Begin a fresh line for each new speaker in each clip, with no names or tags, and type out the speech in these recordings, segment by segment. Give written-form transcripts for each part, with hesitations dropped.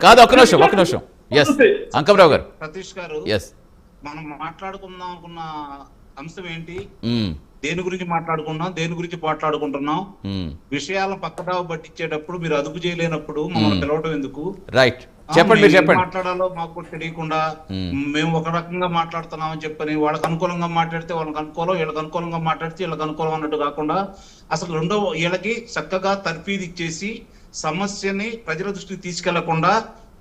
కాదు, ఒక్క నిమిషం. ఎస్ అంకమరావు గారు,
సతీష్ గారు, మనం మాట్లాడుకుందాం అనుకున్న అంశం ఏంటి, దేని గురించి మాట్లాడుకున్నాం, దేని గురించి మాట్లాడుకుంటున్నాం, విషయాలను పక్కదావ పట్టించేటప్పుడు మీరు అదుపు చేయలేనప్పుడు మమ్మల్ని పిలవటం ఎందుకు?
రైట్, చెప్పండి.
మాట్లాడాలో మాకు తెలియకుండా మేము ఒక రకంగా మాట్లాడుతున్నామని చెప్పని వాళ్ళకి అనుకూలంగా మాట్లాడితే వాళ్ళకి అనుకూలం, వీళ్ళకి అనుకూలంగా మాట్లాడితే వీళ్ళకి అనుకూలం అన్నట్టు కాకుండా అసలు వీళ్ళకి చక్కగా తర్ఫీదు ఇచ్చేసి సమస్యని ప్రజల దృష్టికి తీసుకెళ్లకుండా,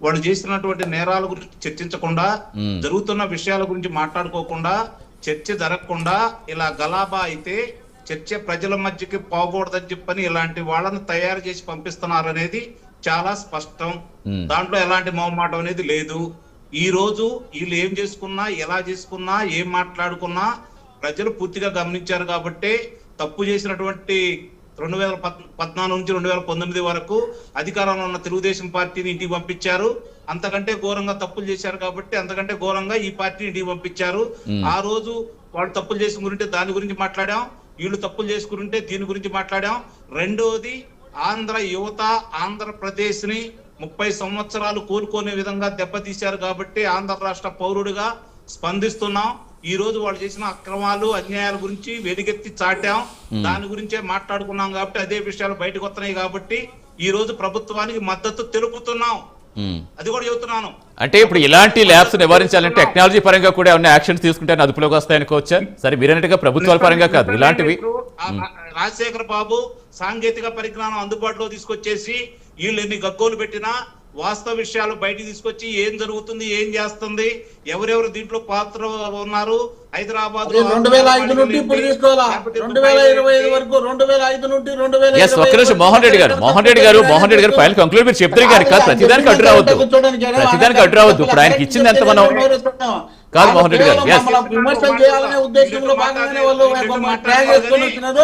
వాళ్ళు చేసినటువంటి నేరాల గురించి చర్చించకుండా, జరుగుతున్న విషయాల గురించి మాట్లాడుకోకుండా, చర్చ జరగకుండా ఇలా గలాబా అయితే చర్చ ప్రజల మధ్యకి పోకూడదని చెప్పని ఇలాంటి వాళ్ళని తయారు చేసి పంపిస్తున్నారు అనేది చాలా స్పష్టం. దాంట్లో ఎలాంటి మొహమాటం అనేది లేదు. ఈ రోజు వీళ్ళు ఏం చేసుకున్నా, ఎలా చేసుకున్నా, ఏం మాట్లాడుకున్నా ప్రజలు పూర్తిగా గమనించారు. కాబట్టి తప్పు చేసినటువంటి 2014 నుంచి 2019 వరకు అధికారంలో ఉన్న తెలుగుదేశం పార్టీని ఇంటికి పంపించారు. అంతకంటే ఘోరంగా తప్పులు చేశారు కాబట్టి అంతకంటే ఘోరంగా ఈ పార్టీని ఇంటికి పంపించారు. ఆ రోజు వాళ్ళు తప్పులు చేసుకుంటే దాని గురించి మాట్లాడాం, వీళ్ళు తప్పులు చేసుకుంటే దీని గురించి మాట్లాడాం. రెండోది, ఆంధ్ర యువత ఆంధ్రప్రదేశ్ ని 30 సంవత్సరాలు కోలుకునే విధంగా దెబ్బతీశారు కాబట్టి ఆంధ్ర రాష్ట్ర పౌరుడిగా స్పందిస్తున్నాం. ఈ రోజు వాళ్ళు చేసిన అక్రమాలు, అన్యాయాల గురించి వెలుగెత్తి చాటాం, దాని గురించే మాట్లాడుకున్నాం. కాబట్టి అదే విషయాలు బయటకు వస్తున్నాయి. కాబట్టి ఈ రోజు ప్రభుత్వానికి మద్దతు తెలుపుతున్నాం. అది కూడా చెబుతున్నాను.
అంటే ఇప్పుడు ఇలాంటి ల్యాబ్స్ నివారించాలంటే టెక్నాలజీ పరంగా కూడా ఏమైనా యాక్షన్స్ తీసుకుంటే అదుపులోకి వస్తాయనుకోవచ్చా? సరే, మీరన్నట్టుగా ప్రభుత్వాల పరంగా కాదు, ఇలాంటివి
రాజశేఖర బాబు సాంకేతిక పరిజ్ఞానం అందుబాటులో తీసుకొచ్చేసి వీళ్ళు ఎన్ని గగ్గోలు పెట్టినా వాస్తవ విషయాలు బయటికి తీసుకొచ్చి ఏం జరుగుతుంది, ఏం చేస్తుంది, ఎవరెవరు దీంట్లో పాత్ర ఉన్నారు, హైదరాబాద్
2005 నుండి ఇప్పుడు తీసుకోవాలా, 2025 వరకు, 2005 నుండి 2025
ఒక్క నిమిషం. మోహన్ రెడ్డి గారు ఫైల్ కంక్లూడ్ మీరు చెప్తారు కానీ కాదు, ప్రతిదానికి అడ్డు రావద్దు. ఇప్పుడు ఆయనకి ఇచ్చింది ఎంత మనం కాదు మోహన్ రెడ్డి గారు.
విమర్శలు చేయాలనే ఉద్దేశంలో భాగంగానే వాళ్ళు ట్యాగ్ చేసుకొని వచ్చినారు.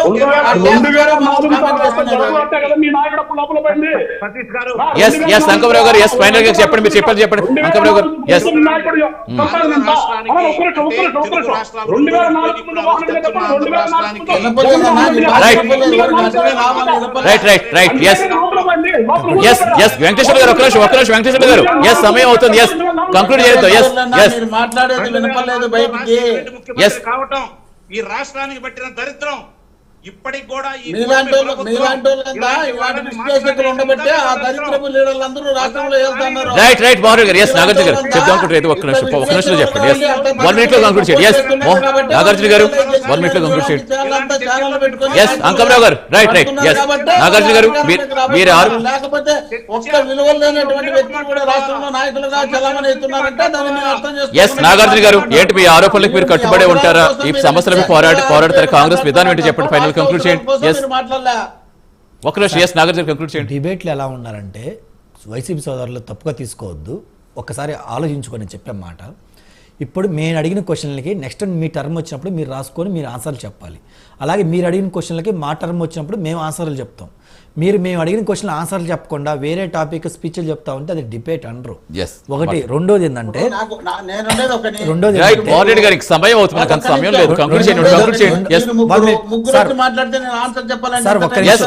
అంకమరావు గారు, ఫైనల్ గా చెప్పండి, మీరు చెప్పండి అంకమరావు గారు. వెంకటేశ్వర గారు, ఒక్క నిమిషం వెంకటేశ్వర గారు. సమయం అవుతుంది. కంక్లూడ్ చేయొద్దు.
మాట్లాడేది వినపలేదు బయటికి.
కావటం ఈ రాష్ట్రానికి పట్టిన దరిద్రం ఇప్పటికి కూడా
రైట్ మోహన్ గారు. నాగార్జున గారు చెప్తాం. ఒక్క నిమిషం చెప్పండి. 1 minute లో కంక్లూడ్ చేయండి. నాగార్జున గారు 1 minute లో కంక్లూడ్ చేయండి. అంకమరావు గారు రైట్. నాగార్జున గారు మీరు
లేకపోతే ఒక్క విలువలు లేనటువంటి వ్యక్తులు కూడా రాష్ట్రంలో నాయకులుగా చలామణి అవుతున్నారంటే దాన్ని అర్థం చేసుకోవాలి.
నాగార్జున గారు, ఏంటి మీ ఆరోపణలకు మీరు కట్టుబడి ఉంటారా? ఈ సమస్యలపై పోరాడతారు కాంగ్రెస్ విధానం ఏంటి చెప్పండి. ఫైనల్ కంక్లూడ్ చేయండి.
డిబేట్లు ఎలా ఉన్నారంటే వైసీపీ సోదరులు తప్పుగా తీసుకోవద్దు, ఒక్కసారి ఆలోచించుకొని చెప్పే మాట. ఇప్పుడు మేము అడిగిన క్వశ్చన్లకి నెక్స్ట్ మీ టర్మ్ వచ్చినప్పుడు మీరు రాసుకొని మీరు ఆన్సర్లు చెప్పాలి. అలాగే మీరు అడిగిన క్వశ్చన్లకి మా టర్మ్ వచ్చినప్పుడు మేము ఆన్సర్లు చెప్తాం. మేము అడిగిన క్వశ్చన్ ఆన్సర్లు చెప్పకుండా వేరే టాపిక్ స్పీచ్లు చెప్తా ఉంటే అది డిబేట్ అనరు. ఒకటి. రెండోది ఏంటంటే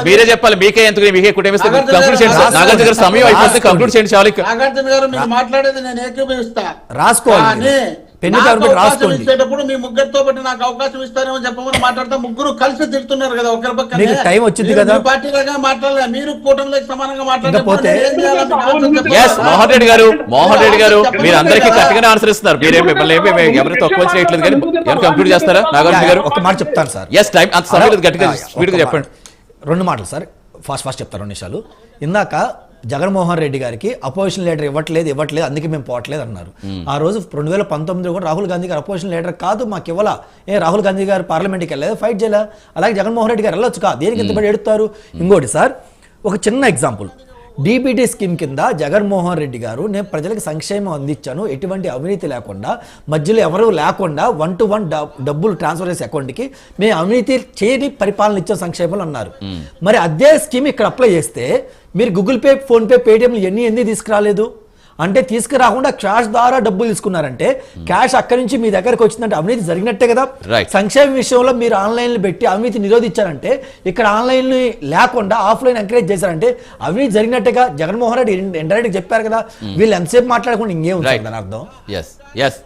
మీరే చెప్పాలి. మీకే ఎందుకు సమయం అయిపోతుంది. కంక్లూడ్ చేయండి.
మాట్లాడేది నేను ఏకీభవిస్తా.
రాసుకోవాలి.
ఇచ్చేటప్పుడు మీ ముగ్గురితో బట్టి నాకు అవకాశం ఇస్తారేమో చెప్పమని మాట్లాడతా. ముగ్గురు కలిసి తిడుతున్నారు కదా ఒకరి పక్కన.
టైం వచ్చింది కదా,
పార్టీలుగా మాట్లాడలేదు, మీరు కూటమిలోకి సమానంగా మాట్లాడకపోతే.
మోహన్ రెడ్డి గారు మీరు అందరికీ కరెక్ట్గానే ఆన్సర్ ఇస్తున్నారు. ఎవరు తక్కువ చేయట్లేదు కానీ ఎవరు కంక్లూడ్ చేస్తారా? నాగార్జున గారు
ఒక మాట చెప్తాను సార్.
టైం అంత సమయం గట్టిగా స్పీడ్గా చెప్పండి.
2 మాటలు సార్, ఫాస్ట్ చెప్తారు 2 నిమిషాలు. ఇందాక జగన్మోహన్ రెడ్డి గారికి అపోజిషన్ లీడర్ ఇవ్వట్లేదు అందుకే మేము పోవట్లేదు అన్నారు. ఆ రోజు 2019 కూడా రాహుల్ గాంధీ గారు అపోజిషన్ లీడర్ కాదు మాకు ఇవ్వాలా, రాహుల్ గాంధీ గారు పార్లమెంట్కి వెళ్ళలేదు, ఫైట్ చేయలే. అలాగే జగన్మోహన్ రెడ్డి గారు వెళ్ళొచ్చు కా, దేనికి ఇంతబడి ఎడుతారు? ఇంకోటి సార్, ఒక చిన్న ఎగ్జాంపుల్. డీబీటీ స్కీమ్ కింద జగన్మోహన్ రెడ్డి గారు నేను ప్రజలకు సంక్షేమం అందించాను, ఎటువంటి అవినీతి లేకుండా, మధ్యలో ఎవరు లేకుండా 1-to-1 డబ్బులు ట్రాన్స్ఫర్ చేసే అకౌంట్కి మేము అవినీతి చేయని పరిపాలన ఇచ్చే సంక్షేమాలు అన్నారు. మరి అదే స్కీమ్ ఇక్కడ అప్లై చేస్తే మీరు గూగుల్ పే, ఫోన్పే, పేటిఎంలు ఎన్ని తీసుకురాలేదు? అంటే తీసుకురాకుండా క్యాష్ ద్వారా డబ్బులు తీసుకున్నారంటే క్యాష్ అక్కడి నుంచి మీ దగ్గరకు వచ్చిందంటే అవినీతి జరిగినట్టే కదా.
Right.
సంక్షేమ విషయంలో మీరు ఆన్లైన్లు పెట్టి అవినీతి నిరోధించారంటే ఇక్కడ ఆన్లైన్ లేకుండా ఆఫ్లైన్ ఎంకరేజ్ చేశారంటే అవినీతి జరిగినట్టుగా జగన్మోహన్ రెడ్డి ఇండైరెక్ట్ చెప్పారు కదా. వీళ్ళు ఎంతసేపు మాట్లాడకుండా ఇంకేం దాని అర్థం.
ఎస్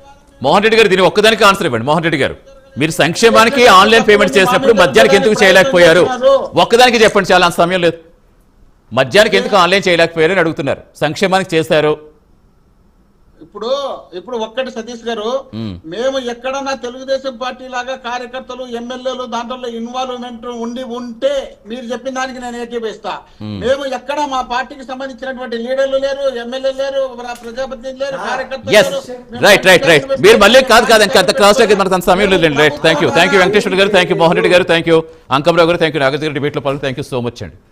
మోహన్ రెడ్డి గారు దీని ఒక్కదానికి ఆన్సర్ ఇవ్వండి. మోహన్ రెడ్డి గారు, మీరు సంక్షేమానికి ఆన్లైన్ పేమెంట్ చేసినప్పుడు మద్యానికి ఎందుకు చేయలేకపోయారు? ఒక్కదానికి చెప్పండి, చాలా అంత సమయం లేదు. మద్యానికి ఎందుకు ఆన్లైన్ చేయలేకపోయారు అని అడుగుతున్నారు. సంక్షేమానికి చేశారు.
ఇప్పుడు ఒక్కటి సతీష్ గారు, మేము ఎక్కడన్నా తెలుగుదేశం పార్టీ లాగా కార్యకర్తలు ఎమ్మెల్యేలు దాంట్లో ఇన్వాల్వ్మెంట్ ఉంటే మీరు చెప్పిన దానికి నేను ఏకీభవిస్తా. మేము ఎక్కడ మా పార్టీకి సంబంధించినటువంటి లీడర్లు లేరు, ఎమ్మెల్యేలు లేరు, ప్రజాప్రతినిధులు లేరు, కార్యకర్తలు లేరు.
రైట్ మీరు మళ్ళీ కాదు ఇంకా అంత క్రాస్ మనకు అంత సమయం లేదు. రైట్, థ్యాంక్ యూ వెంకటేశ్వర గారు, థ్యాంక్ యూ మోహన్ రెడ్డి గారు, థ్యాంక్ యూ అంకమరావు గారు, థ్యాంక్ యూ నాగార్జున గారు, డిబేట్లో పాల్గొని థ్యాంక్ యూ సో మచ్ అండి.